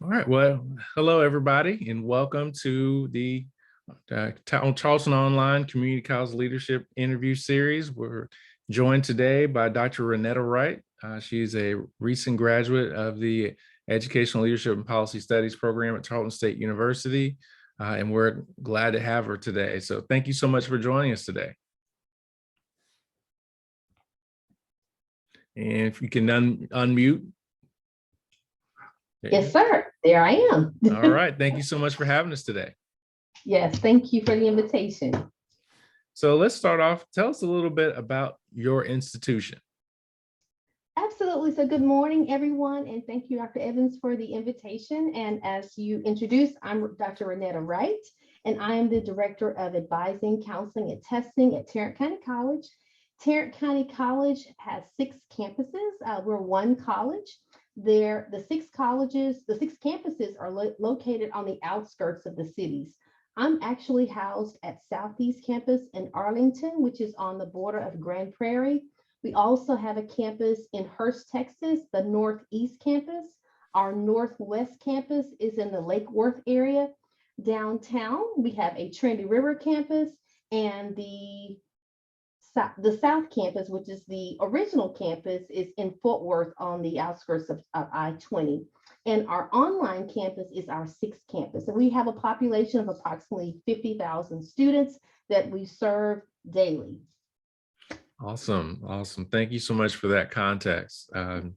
All right. Well, hello, everybody, and welcome to the Charleston Online Community College Leadership Interview Series. We're joined today by Dr. Renetta Wright. She's a recent graduate of the Educational Leadership and Policy Studies program at Tarrant State University, and we're glad to have her today. So thank you so much for joining us today. And if you can unmute. Yes, sir. There I am. All right. Thank you so much for having us today. Yes, thank you for the invitation. So let's start off. Tell us a little bit about your institution. Absolutely. So good morning, everyone, and thank you, Dr. Evans, for the invitation. And as you introduced, I'm Dr. Renetta Wright, and I am the Director of Advising, Counseling, and Testing at Tarrant County College. Tarrant County College has 6 campuses. We're one college. The 6 campuses are located on the outskirts of the cities. I'm actually housed at Southeast Campus in Arlington, which is on the border of Grand Prairie. We also have a campus in Hurst, Texas, the Northeast Campus. Our Northwest Campus is in the Lake Worth area. Downtown, we have a Trinity River campus, and the South Campus, which is the original campus, is in Fort Worth on the outskirts of I-20. And our online campus is our 6th campus. And we have a population of approximately 50,000 students that we serve daily. Awesome. Thank you so much for that context. And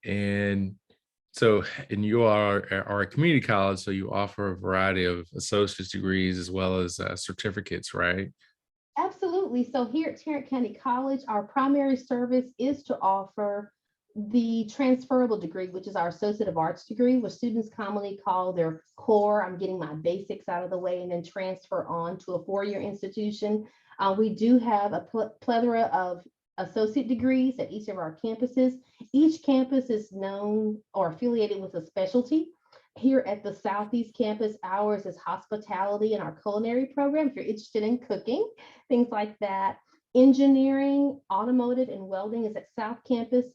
you are a community college, so you offer a variety of associate's degrees as well as certificates, right? Absolutely. So here at Tarrant County College, our primary service is to offer the transferable degree, which is our Associate of Arts degree, which students commonly call their core. I'm getting my basics out of the way and then transfer on to a 4-year institution. We do have a plethora of associate degrees at each of our campuses. Each campus is known or affiliated with a specialty. Here at the Southeast Campus, ours is hospitality and our culinary program. If you're interested in cooking, things like that. Engineering, automotive, and welding is at South Campus.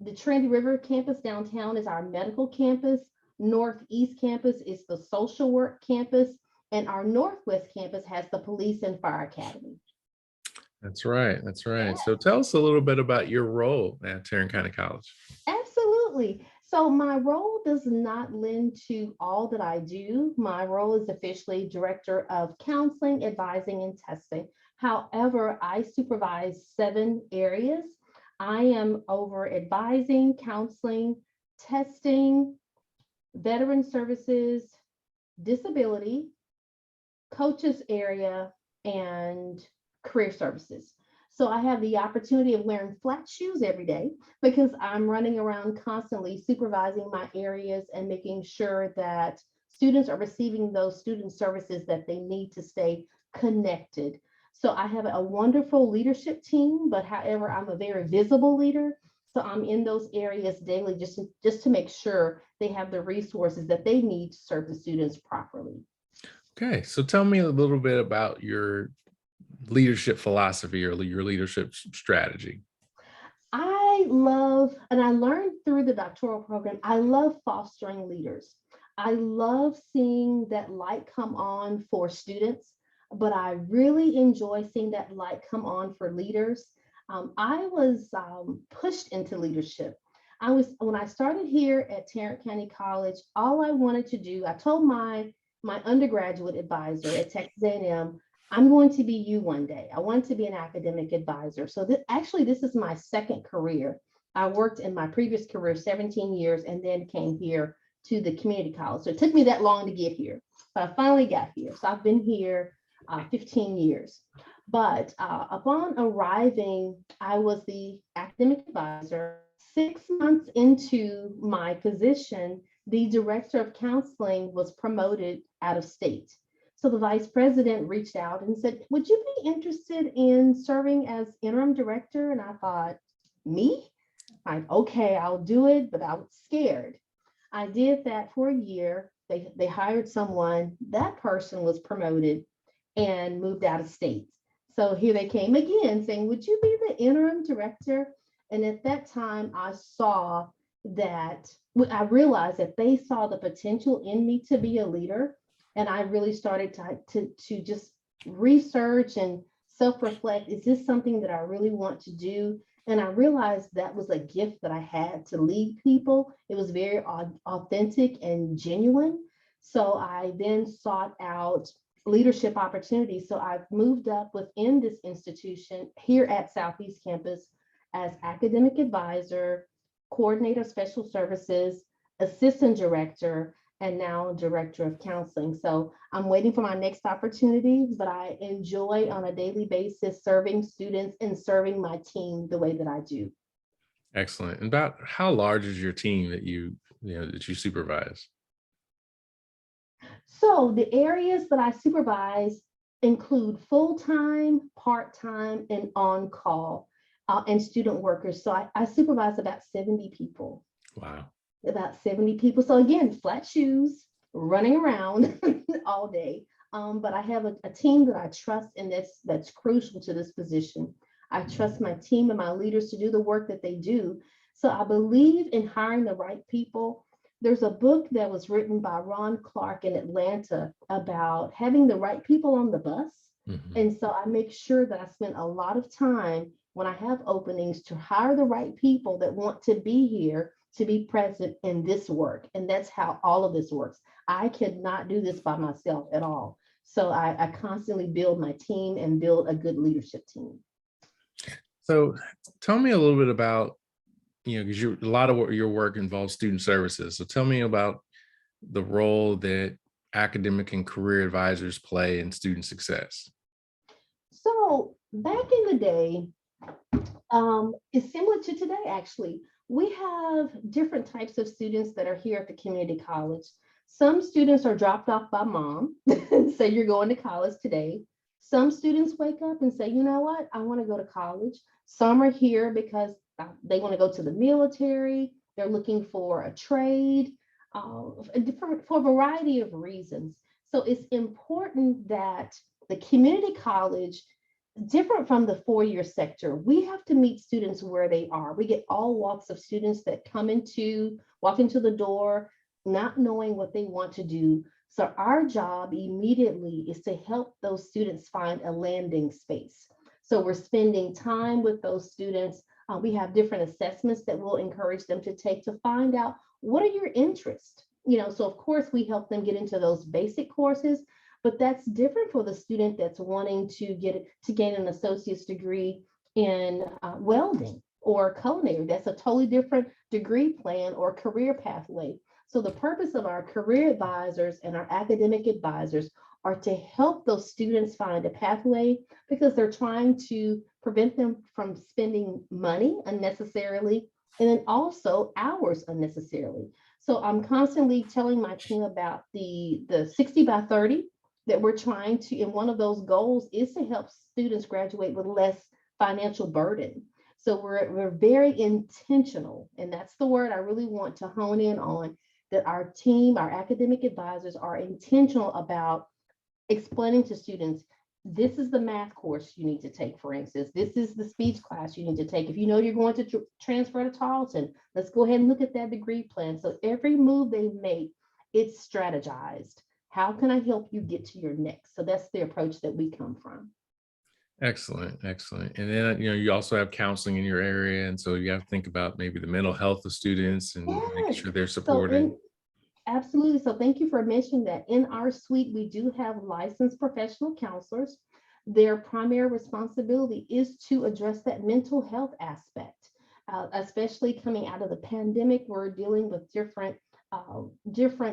The Trinity River campus downtown is our medical campus. Northeast Campus is the social work campus. And our Northwest Campus has the police and fire academy. That's right. Yeah. So tell us a little bit about your role at Tarrant County College. Absolutely. So my role does not lend to all that I do. My role is officially Director of Counseling, Advising, and Testing. However, I supervise 7 areas. I am over advising, counseling, testing, veteran services, disability, coaches area, and career services. So I have the opportunity of wearing flat shoes every day because I'm running around constantly supervising my areas and making sure that students are receiving those student services that they need to stay connected. So I have a wonderful leadership team, but however, I'm a very visible leader. So I'm in those areas daily just to make sure they have the resources that they need to serve the students properly. Okay, so tell me a little bit about your leadership philosophy or your leadership strategy. I love, and I learned through the doctoral program, I love fostering leaders. I love seeing that light come on for students, but I really enjoy seeing that light come on for leaders. I was pushed into leadership. When I started here at Tarrant County College, all I wanted to do, I told my undergraduate advisor at Texas A&M, I'm going to be you one day. I want to be an academic advisor. So this is my 2nd career. I worked in my previous career 17 years and then came here to the community college. So it took me that long to get here, but I finally got here. So I've been here 15 years. But upon arriving, I was the academic advisor. 6 months into my position, the director of counseling was promoted out of state. So the vice president reached out and said, would you be interested in serving as interim director? And I thought, me? Like, okay, I'll do it, but I was scared. I did that for a year. They hired someone. That person was promoted and moved out of state. So here they came again saying, would you be the interim director? And at that time, I saw that I realized that they saw the potential in me to be a leader. And I really started to just research and self-reflect. Is this something that I really want to do? And I realized that was a gift that I had to lead people. It was very authentic and genuine. So I then sought out leadership opportunities. So I've moved up within this institution here at Southeast Campus as academic advisor, coordinator of special services, assistant director, and now director of counseling. So I'm waiting for my next opportunity, but I enjoy on a daily basis serving students and serving my team the way that I do. Excellent. And about how large is your team that that you supervise? So the areas that I supervise include full-time, part-time, and on-call and student workers. So I supervise Wow. about 70 people. So again, flat shoes, running around all day. But I have a team that I trust, and that's crucial to this position. I trust my team and my leaders to do the work that they do. So I believe in hiring the right people. There's a book that was written by Ron Clark in Atlanta about having the right people on the bus. Mhm. And so I make sure that I spend a lot of time when I have openings to hire the right people that want to be here to be present in this work. And that's how all of this works. I cannot do this by myself at all. So I constantly build my team and build a good leadership team. So tell me a little bit about, because a lot of your work involves student services. So tell me about the role that academic and career advisors play in student success. So back in the day, it's similar to today, actually. We have different types of students that are here at the community college. Some students are dropped off by mom and say, you're going to college today. Some students wake up and say, you know what, I want to go to college. Some are here because they want to go to the military, they're looking for a trade, for a variety of reasons. So it's important that the community college, different from the four-year sector, we have to meet students where they are. We get all walks of students that walk into the door, not knowing what they want to do. So our job immediately is to help those students find a landing space. So we're spending time with those students. We have different assessments that we'll encourage them to take to find out what are your interests. So of course we help them get into those basic courses, but that's different for the student that's wanting to gain an associate's degree in welding or culinary. That's a totally different degree plan or career pathway. So the purpose of our career advisors and our academic advisors are to help those students find a pathway, because they're trying to prevent them from spending money unnecessarily and then also hours unnecessarily. So I'm constantly telling my team about the 60 by 30 that we're trying to, and one of those goals is to help students graduate with less financial burden. So we're very intentional, and that's the word I really want to hone in on, that our team, our academic advisors are intentional about explaining to students, this is the math course you need to take, for instance. This is the speech class you need to take. If you know you're going to transfer to Tarleton, let's go ahead and look at that degree plan. So every move they make, it's strategized. How can I help you get to your next? So that's the approach that we come from. Excellent, excellent. And then, you also have counseling in your area. And so you have to think about maybe the mental health of students and making Yes. sure they're So supported. in Absolutely. So thank you for mentioning that. In our suite, we do have licensed professional counselors. Their primary responsibility is to address that mental health aspect, especially coming out of the pandemic. We're dealing with different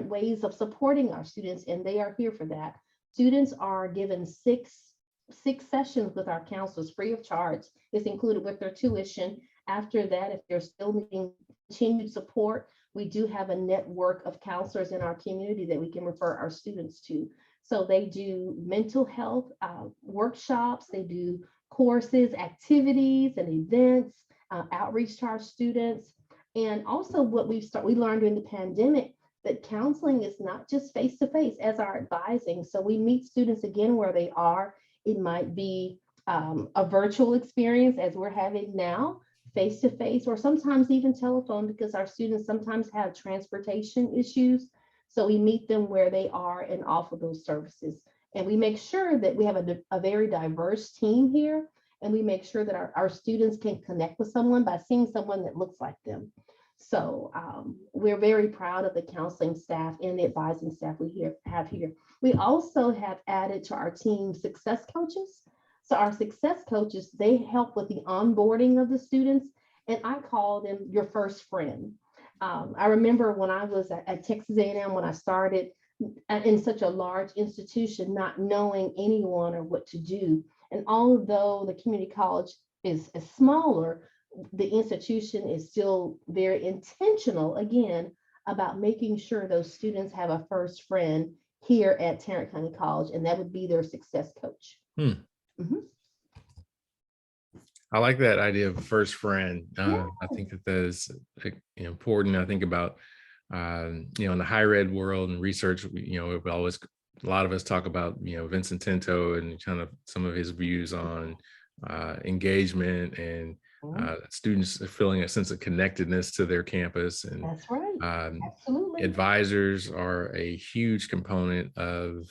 ways of supporting our students, and they are here for that. Students are given six sessions with our counselors free of charge. It's included with their tuition. After that, if they're still needing continued support, we do have a network of counselors in our community that we can refer our students to. So they do mental health workshops, they do courses, activities, and events, outreach to our students. And also, what we learned during the pandemic, that counseling is not just face to face as our advising. So we meet students again where they are. It might be a virtual experience as we're having now face-to-face or sometimes even telephone, because our students sometimes have transportation issues. So we meet them where they are and offer those services. And we make sure that we have a very diverse team here. And we make sure that our students can connect with someone by seeing someone that looks like them. So we're very proud of the counseling staff and the advising staff have here. We also have added to our team success coaches. So our success coaches, they help with the onboarding of the students, and I call them your first friend. I remember when I was at Texas A&M, when I started in such a large institution, not knowing anyone or what to do. And although the community college is smaller, the institution is still very intentional, again, about making sure those students have a first friend here at Tarrant County College, and that would be their success coach. Hmm. Mhm. I like that idea of a first friend. Yeah. I think that is important. I think about, in the higher ed world and research, we always, a lot of us talk about, Vincent Tinto and kind of some of his views on engagement and students feeling a sense of connectedness to their campus. And That's right. um, Absolutely. advisors are a huge component of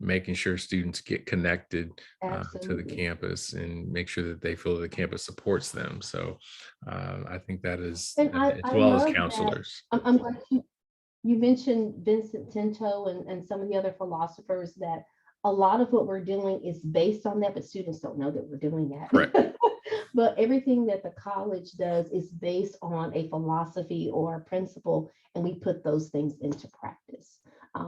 making sure students get connected to the Absolutely. campus and make sure that they feel that the campus supports them. So I think that is, And as I well as love that. counselors. I'm glad you mentioned Vincent Tinto and some of the other philosophers, that a lot of what we're doing is based on that, but students don't know that we're doing Correct. that. But everything that the college does is based on a philosophy or a principle, and we put those things into practice.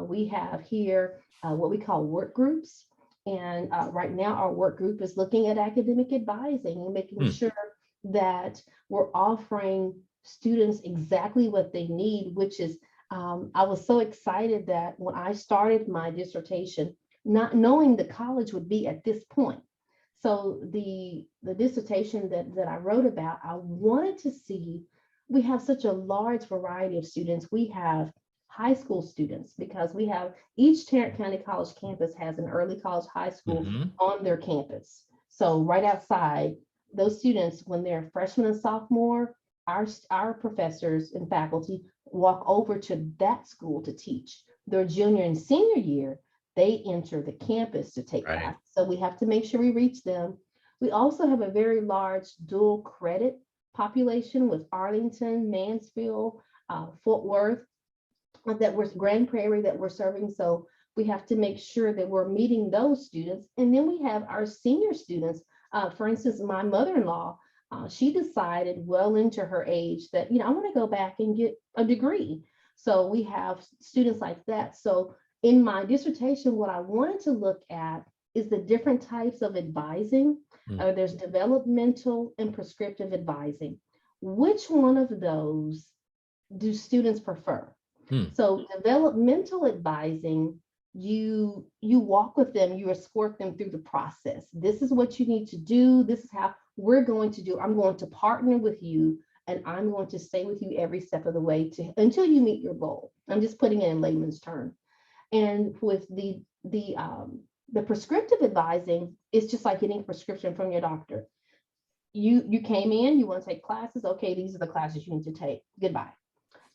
We have here what we call work groups. And right now, our work group is looking at academic advising and making Hmm. sure that we're offering students exactly what they need, which is I was so excited that when I started my dissertation, not knowing the college would be at this point. So the dissertation that I wrote about, I wanted to see, we have such a large variety of students. We have high school students because we have each Tarrant County College campus has an early college high school Mhm. on their campus. So right outside, those students, when they're freshman and sophomore, our professors and faculty walk over to that school to teach. Their junior and senior year, they enter the campus to take Right. class. So we have to make sure we reach them. We also have a very large dual credit population with Arlington, Mansfield, Fort Worth, that we're Grand Prairie that we're serving. So we have to make sure that we're meeting those students. And then we have our senior students. For instance, my mother-in-law, she decided well into her age that, I want to go back and get a degree. So we have students like that. So in my dissertation, what I wanted to look at is the different types of advising. Mm. There's developmental and prescriptive advising. Which one of those do students prefer? Hmm. So developmental advising, you walk with them, you escort them through the process. This is what you need to do. This is how we're going to do. I'm going to partner with you, and I'm going to stay with you every step of the way until you meet your goal. I'm just putting it in layman's terms. And with the prescriptive advising, it's just like getting a prescription from your doctor. You came in, you want to take classes. Okay, these are the classes you need to take. Goodbye.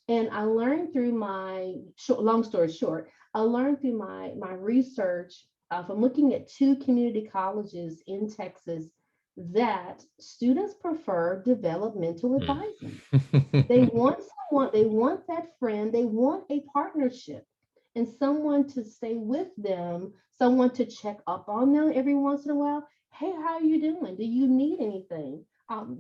And I learned through long story short, I learned through my research from looking at 2 community colleges in Texas that students prefer developmental advising. They want someone, they want that friend, they want a partnership and someone to stay with them, someone to check up on them every once in a while. Hey, how are you doing? Do you need anything?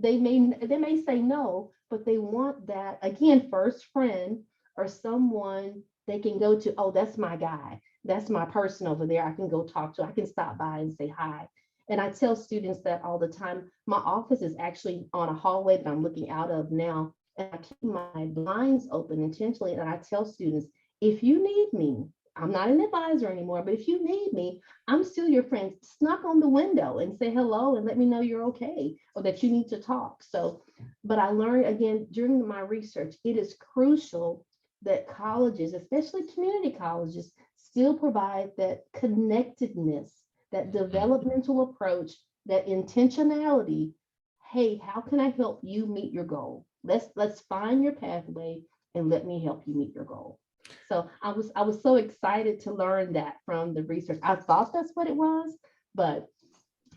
They may say no, but they want that, again, first friend or someone they can go to. Oh, that's my guy. That's my person over there. I can go talk to. I can stop by and say hi. And I tell students that all the time. My office is actually on a hallway that I'm looking out of now. And I keep my blinds open intentionally. And I tell students, if you need me, I'm not an advisor anymore, but if you need me, I'm still your friend. Just knock on the window and say hello and let me know you're okay or that you need to talk. So, but I learned again during my research, it is crucial that colleges, especially community colleges, still provide that connectedness, that developmental approach, that intentionality. hey, how can I help you meet your goal? Let's find your pathway and let me help you meet your goal. So I was so excited to learn that from the research. I thought that's what it was, but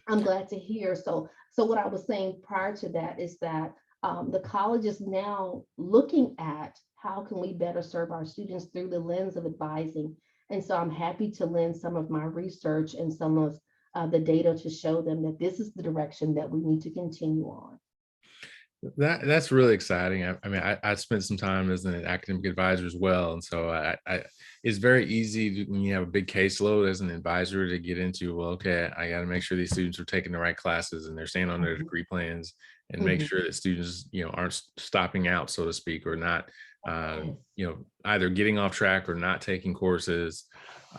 I'm glad to hear. So what I was saying prior to that is that the college is now looking at how can we better serve our students through the lens of advising. And so I'm happy to lend some of my research and some of the data to show them that this is the direction that we need to continue on. That's really exciting. I mean, I spent some time as an academic advisor as well, and so it's very easy when you have a big caseload as an advisor to get into. Well, okay, I got to make sure these students are taking the right classes and they're staying on their Mhm, degree plans, and make mhm. sure that students, aren't stopping out, so to speak, or not, Yes. either getting off track or not taking courses.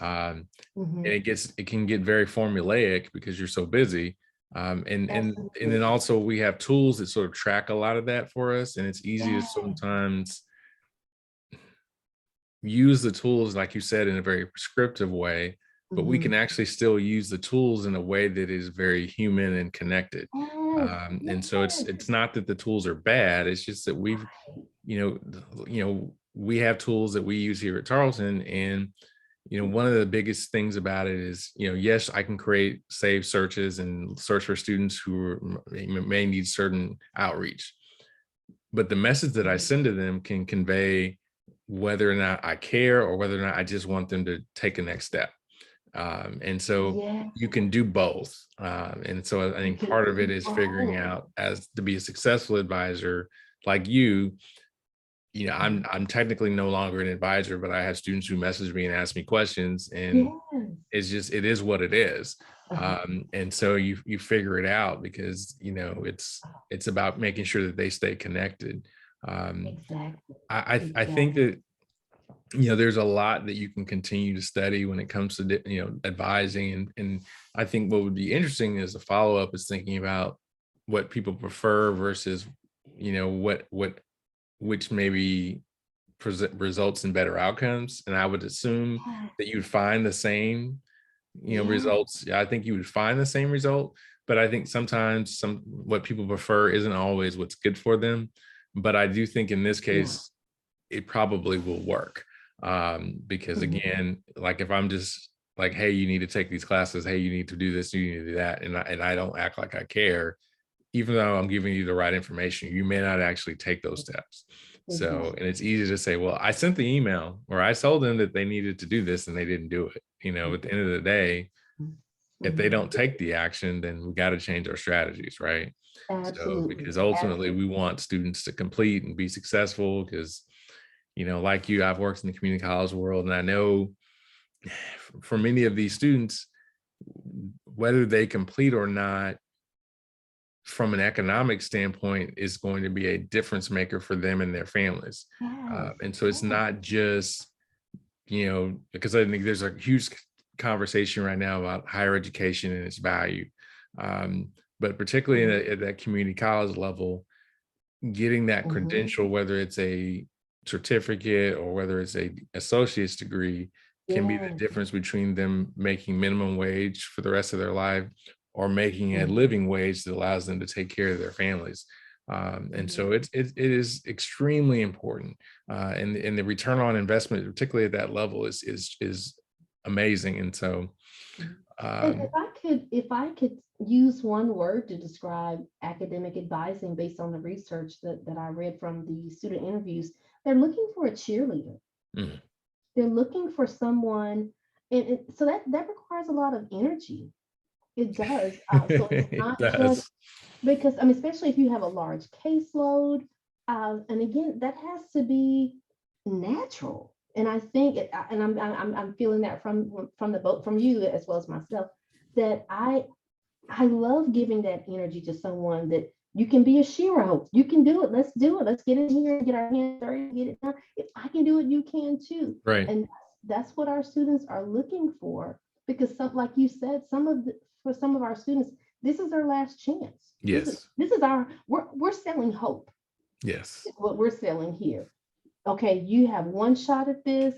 And Mhm. it can get very formulaic because you're so busy. And then Absolutely. also we have tools that sort of track a lot of that for us, and it's easy to Yes. sometimes use the tools, like you said, in a very prescriptive way, but we can Mhm. actually still use the tools in a way that is very human and connected. Yes. And so Yes. it's not that the tools are bad, it's just that we have tools that we use here at Tarleton. And one of the biggest things about it is, yes, I can create save searches and search for students may need certain outreach, but the message that I Mhm. send to them can convey whether or not I care or whether or not I just want them to take a next step. And so Yes. you can do both. And so I You think can part of it do is figuring both. out, as to be a successful advisor like you. Mhm. I'm technically no longer an advisor, but I have students who message me and ask me questions, and Yes. it is what it is. Uh-huh. And so you figure it out because it's about making sure that they stay connected. Um, Exactly. I think Exactly. that there's a lot that you can continue to study when it comes to advising, and I think what would be interesting as a follow up is thinking about what people prefer versus what which maybe results in better outcomes. And I would assume Yes. that you'd find the same, Yes. results. Yeah, I think you would find the same result, but I think sometimes what people prefer isn't always what's good for them. But I do think in this Yeah. case, it probably will work. Because Mhm. again, like if I'm just like, hey, you need to take these classes, hey, you need to do this, you need to do that, and I don't act like I care, even though I'm giving you the right information, you may not actually take those steps. So, and Exactly. it's easy to say, well, I sent the email or I told them that they needed to do this and they didn't do it. At the end of the day, if they Mhm. don't take the action, then we got to change our strategies, right? So, Absolutely. because ultimately we Absolutely. want students to complete and be successful, because, like you, I've worked in the community college world, and I know for many of these students, whether they complete or not, from an economic standpoint, is going to be a difference maker for them and their families. Yes. And so it's Yes. not just, because I think there's a huge conversation right now about higher education and its value. But particularly Mhm. at that community college level, getting that Mhm. credential, whether it's a certificate or whether it's a associate's degree, can be the Yes. difference between them making minimum wage for the rest of their life or making a Mhm. living wage that allows them to take care of their families. And so Mhm. it is extremely important, and the return on investment, particularly at that level, is amazing. And so, Mhm. And um, if I could use one word to describe academic advising based on the research that I read from the student interviews, they're looking for a cheerleader. mm, They're looking for someone, and so that requires a lot of energy. It does. So it's it not just does. because, I mean, especially if you have a large caseload, and again, that has to be natural. And I think, and I'm feeling that from the boat from you as well as myself, that I love giving that energy to someone that you can be a hero. You can do it. Let's do it. Let's get in here and get our hands dirty and get it done. If I can do it, you can too. Right. And that's what our students are looking for. Because like you said, for some of our students, this is their last chance. Yes. This is our we're selling hope. Yes. Is what we're selling here. Okay, you have one shot at this.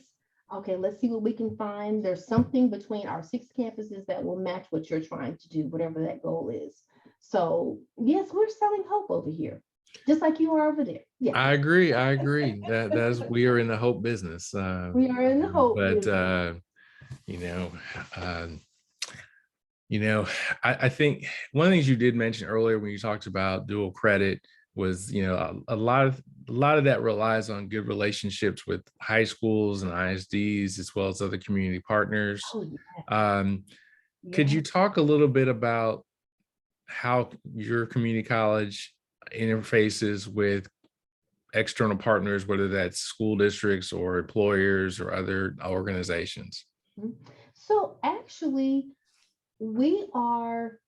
Okay, let's see what we can find. There's something between our 6 campuses that will match what you're trying to do, whatever that goal is. So yes, we're selling hope over here, just like you are over there. Yes, I agree. I agree that we are in the hope business. we are in the hope But business. you know, um, you know, I think one of the things you did mention earlier when you talked about dual credit was, a lot of that relies on good relationships with high schools and ISDs as well as other community partners. Oh yeah, Um, could yeah. you talk a little bit about how your community college interfaces with external partners, whether that's school districts or employers or other organizations? Mhm. So actually, we are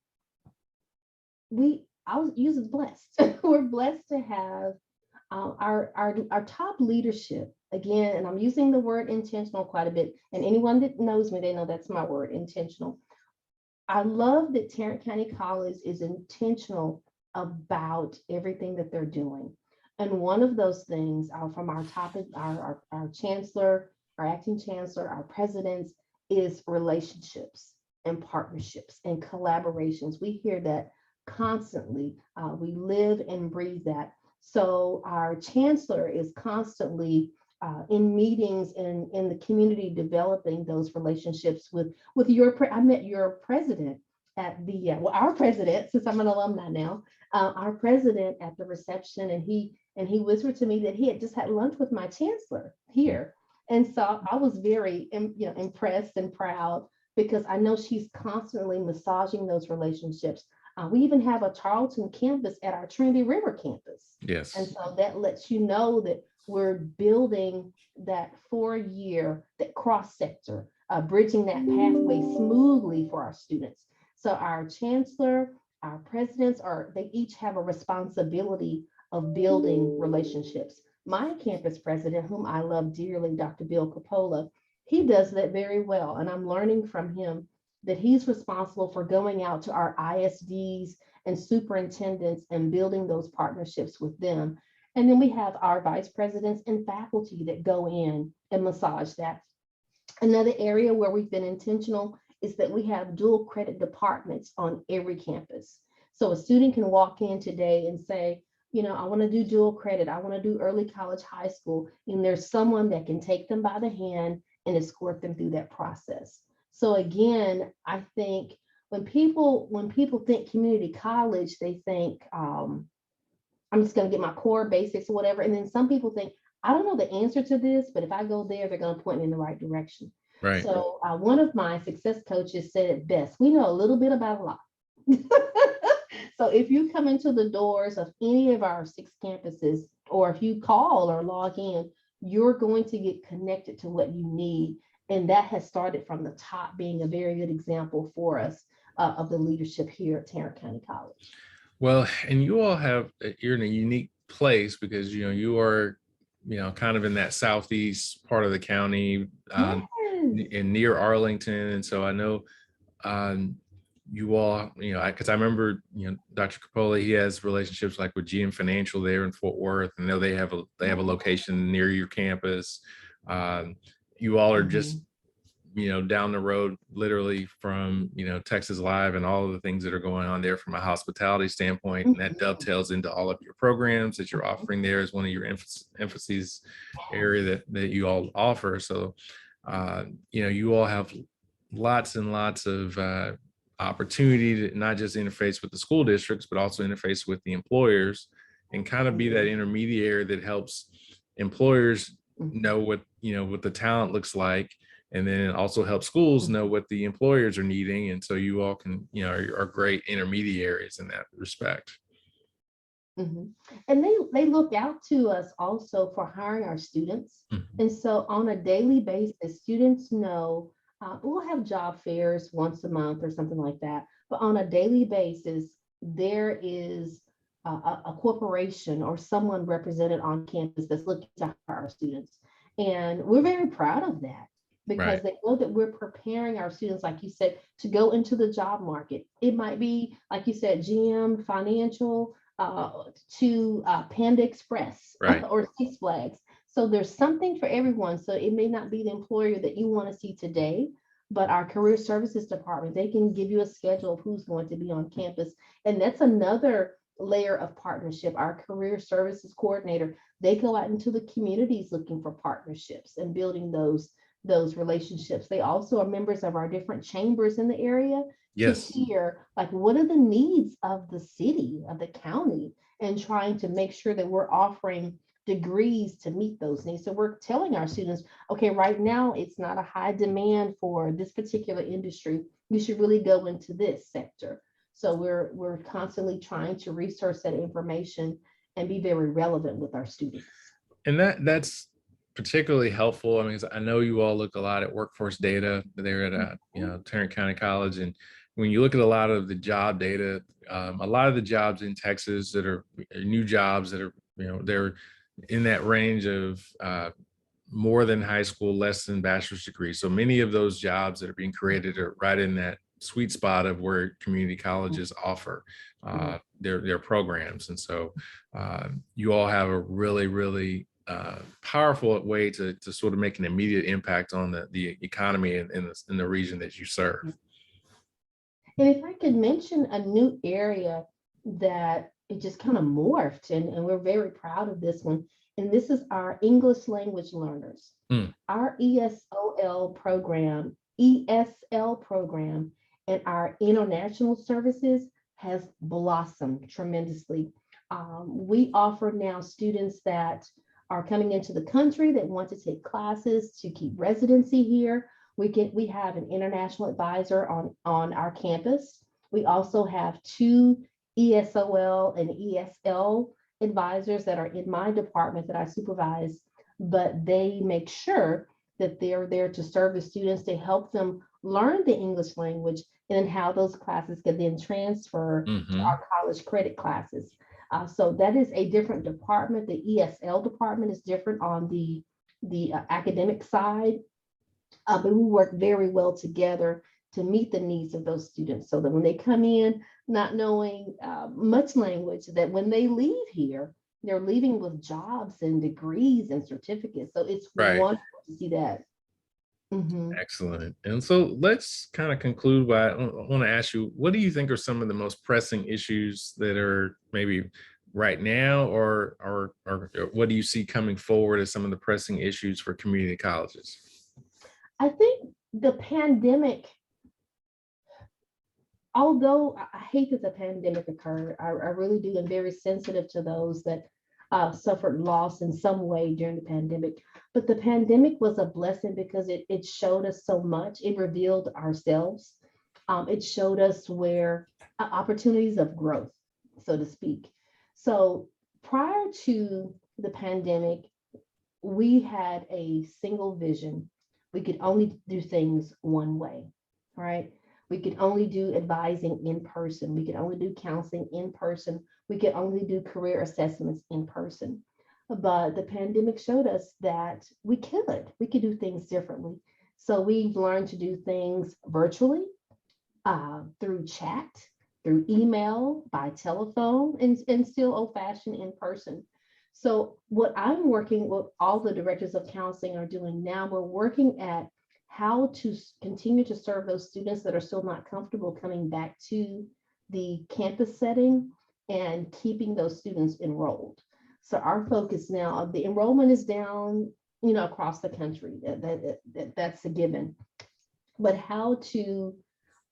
we I was using blessed. We're blessed to have our top leadership again, and I'm using the word intentional quite a bit. And anyone that knows me, they know that's my word, intentional. I love that Tarrant County College is intentional about everything that they're doing. And one of those things from our topic, our chancellor, our acting chancellor, our presidents, is relationships and partnerships and collaborations. We hear that constantly. We live and breathe that. So our chancellor is constantly in meetings and in the community developing those relationships with I met your president at the well, our president, since I'm an alumni now, our president at the reception, and he whispered to me that he had just had lunch with my chancellor here, and so I was very impressed and proud because I know she's constantly massaging those relationships. We even have a Charlton campus at our Trinity River campus, and Yes. so that lets you know that we're building that 4 year, that cross sector, bridging that pathway smoothly for our students. So our chancellor, our presidents they each have a responsibility of building relationships. My campus president, whom I love dearly, Dr. Bill Capola, he does that very well. And I'm learning from him that he's responsible for going out to our ISDs and superintendents and building those partnerships with them. And then we have our vice presidents and faculty that go in and massage that. Another area where we've been intentional is that we have dual credit departments on every campus. So a student can walk in today and say, I want to do dual credit. I want to do early college, high school. And there's someone that can take them by the hand and escort them through that process. So again, I think when people think community college, they think I'm just going to get my core basics or whatever. And then some people think, I don't know the answer to this, but if I go there, they're going to point me in the right direction. Right. So one of my success coaches said it best. We know a little bit about a lot. So if you come into the doors of any of our 6 campuses, or if you call or log in, you're going to get connected to what you need. And that has started from the top, being a very good example for us of the leadership here at Tarrant County College. Well, and you all you're in a unique place because, you are, kind of in that southeast part of the county, Yes. and near Arlington. And so I know, you all, because I remember, Dr. Capola, he has relationships like with GM Financial there in Fort Worth. I know they have a location near your campus. Um, you all are just, Mhm. down the road, literally from, Texas Live and all of the things that are going on there from a hospitality standpoint. And that Mhm. dovetails into all of your programs that you're Mhm. offering there as one of your emphases area that you all offer. So, you all have lots and lots of opportunity to not just interface with the school districts, but also interface with the employers and kind of be that Mhm. intermediary that helps employers Mhm. know what the talent looks like, and then it also helps schools know Mhm. what the employers are needing. And so you all can, are great intermediaries in that respect. Mhm. And they look out to us also for hiring our students. Mhm. And so on a daily basis, students know we'll have job fairs once a month or something like that. But on a daily basis, there is a corporation or someone represented on campus that's looking to hire our students. And we're very proud of that because Right. they know that we're preparing our students, like you said, to go into the job market. It might be, like you said, GM, financial, to Panda Express Right. or Six Flags. So there's something for everyone. So it may not be the employer that you want to see today, But our career services department, they can give you a schedule of who's going to be on campus. And that's another layer of partnership. Our career services coordinator, they go out into the communities looking for partnerships and building those relationships. They also are members of our different chambers in the area to Yes. hear like what are the needs of the city, of the county, and trying to make sure that we're offering degrees to meet those needs. So we're telling our students, okay, right now it's not a high demand for this particular industry. You should really go into this sector. So we're constantly trying to research that information and be very relevant with our students. And that's particularly helpful. I mean, 'cause I know you all look a lot at workforce data there at Tarrant County College, and when you look at a lot of the job data, a lot of the jobs in Texas that are new jobs that are they're in that range of more than high school, less than bachelor's degree. So many of those jobs that are being created are right in that sweet spot of where community colleges offer their programs. And so you all have a really powerful way to sort of make an immediate impact on the economy in the region that you serve. And if I could mention a new area that it just kind of morphed, and we're very proud of this one, and this is our English language learners. Mm. Our ESL program, and our international services has blossomed tremendously. We offer now students that are coming into the country that want to take classes to keep residency here. We have an international advisor on our campus. We also have 2 ESOL and ESL advisors that are in my department that I supervise, but they make sure that they're there to serve the students, to help them learn the English language, and then how those classes can then transfer to our college credit classes. So that is a different department. The ESL department is different on the academic side, but we work very well together to meet the needs of those students so that when they come in not knowing much language, that when they leave here, they're leaving with jobs and degrees and certificates. So it's Right. wonderful to see that. Excellent. And so let's kind of conclude by I want to ask you, what do you think are some of the most pressing issues that are maybe right now, or what do you see coming forward as some of the pressing issues for community colleges? I think the pandemic, although I hate that the pandemic occurred, I really do, and very sensitive to those that suffered loss in some way during the pandemic. But the pandemic was a blessing because it showed us so much. It revealed ourselves. It showed us where opportunities of growth, so to speak. So prior to the pandemic, we had a single vision. We could only do things one way, right? We could only do advising in person. We could only do counseling in person. We could only do career assessments in person. But the pandemic showed us that we could do things differently. So we've learned to do things virtually, through chat, through email, by telephone, and still old fashioned in person. So what I'm working with all the directors of counseling are doing now, we're working at how to continue to serve those students that are still not comfortable coming back to the campus setting and keeping those students enrolled. So our focus now, the enrollment is down, across the country. That's a given. But how to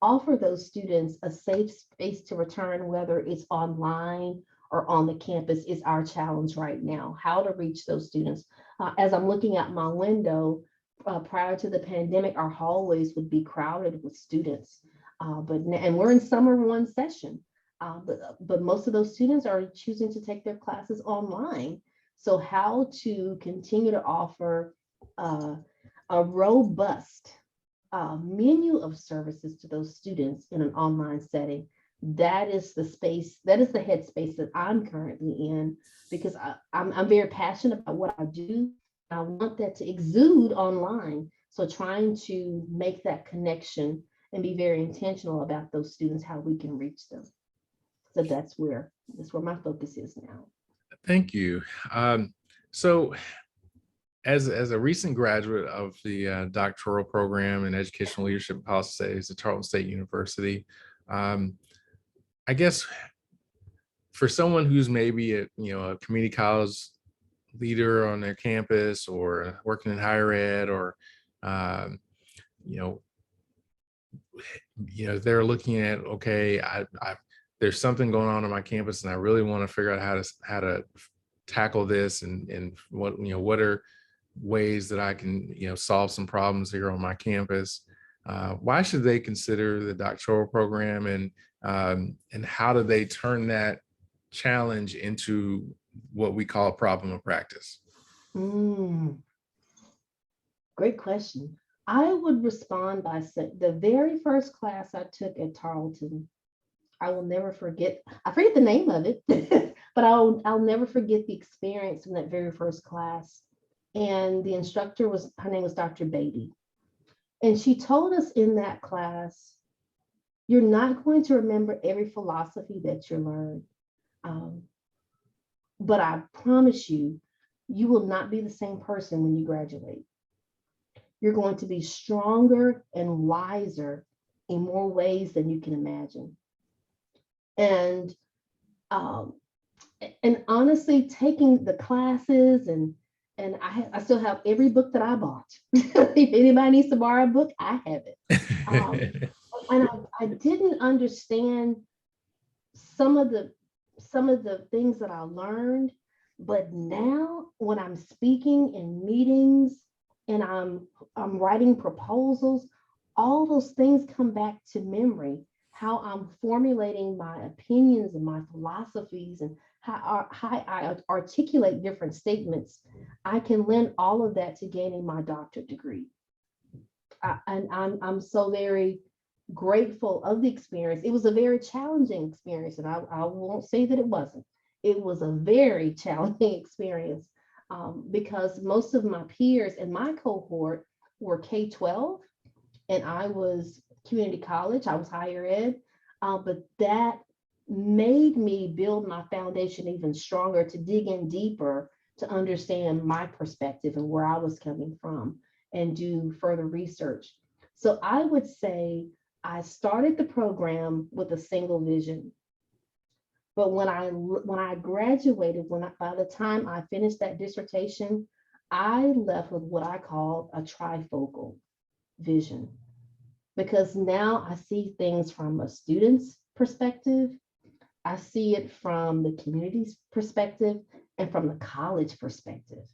offer those students a safe space to return, whether it's online or on the campus, is our challenge right now. How to reach those students. As I'm looking out my window, prior to the pandemic, our hallways would be crowded with students. And we're in summer 1 session, but most of those students are choosing to take their classes online. So how to continue to offer a robust menu of services to those students in an online setting. That is the space, that is the headspace that I'm currently in, because I'm very passionate about what I do. I want that to exude online. So trying to make that connection and be very intentional about those students, how we can reach them. So that's where my focus is now. Thank you. So as a recent graduate of the doctoral program in educational leadership and policy studies at Tarrant State University, um, I guess for someone who's maybe a community college leader on their campus or working in higher ed, or um, you know they're looking at, okay, there's something going on my campus and I really want to figure out how to tackle this, and what are ways that I can solve some problems here on my campus. Why should they consider the doctoral program, and how do they turn that challenge into what we call a problem of practice? Mm, great question. I would respond by saying the very first class I took at Tarleton, I will never forget. I forget the name of it, but I'll never forget the experience in that very first class. And the instructor was, her name was Dr. Beatty. And she told us in that class, you're not going to remember every philosophy that you learned. Um, but I promise you, you will not be the same person when you graduate. You're going to be stronger and wiser in more ways than you can imagine. And um, and honestly, taking the classes, and I still have every book that I bought. If anybody needs to borrow a book, I have it. Um, and I didn't understand some of the some of the things that I learned, but now when I'm speaking in meetings and I'm writing proposals, all those things come back to memory. How I'm formulating my opinions and my philosophies, and how I articulate different statements. I can lend all of that to gaining my doctorate degree. And I'm so very grateful of the experience. It was a very challenging experience, and I won't say that it wasn't. It was a very challenging experience, because most of my peers in my cohort were K-12, and I was community college, I was higher ed, but that made me build my foundation even stronger to dig in deeper to understand my perspective and where I was coming from and do further research. So I would say I started the program with a single vision. But when I graduated, by the time I finished that dissertation, I left with what I call a trifocal vision, because now I see things from a student's perspective, I see it from the community's perspective, and from the college perspective.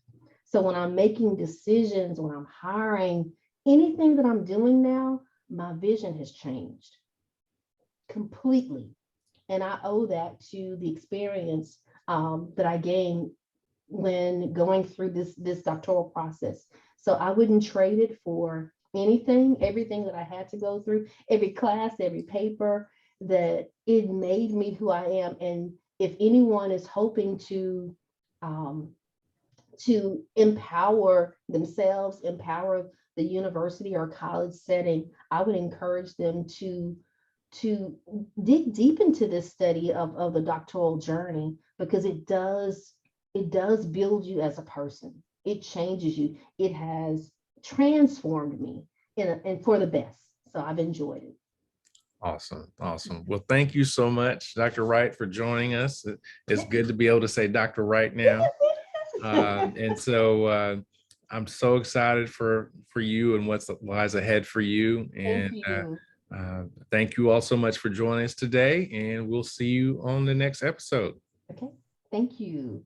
So when I'm making decisions, when I'm hiring, anything that I'm doing now, my vision has changed completely. And I owe that to the experience that I gained when going through this doctoral process. So I wouldn't trade it for anything, everything that I had to go through, every class, every paper, that it made me who I am. And if anyone is hoping um, to empower themselves, empower the university or college setting, I would encourage them to dig deep into this study of the doctoral journey, because it does build you as a person. It changes you. It has transformed me and for the best. So I've enjoyed it. Awesome. Awesome. Well, thank you so much, Dr. Wright, for joining us. It's good to be able to say Dr. Wright now. And so I'm so excited for you and what lies ahead for you. And Thank you. thank you all so much for joining us today. And we'll see you on the next episode. Okay. Thank you.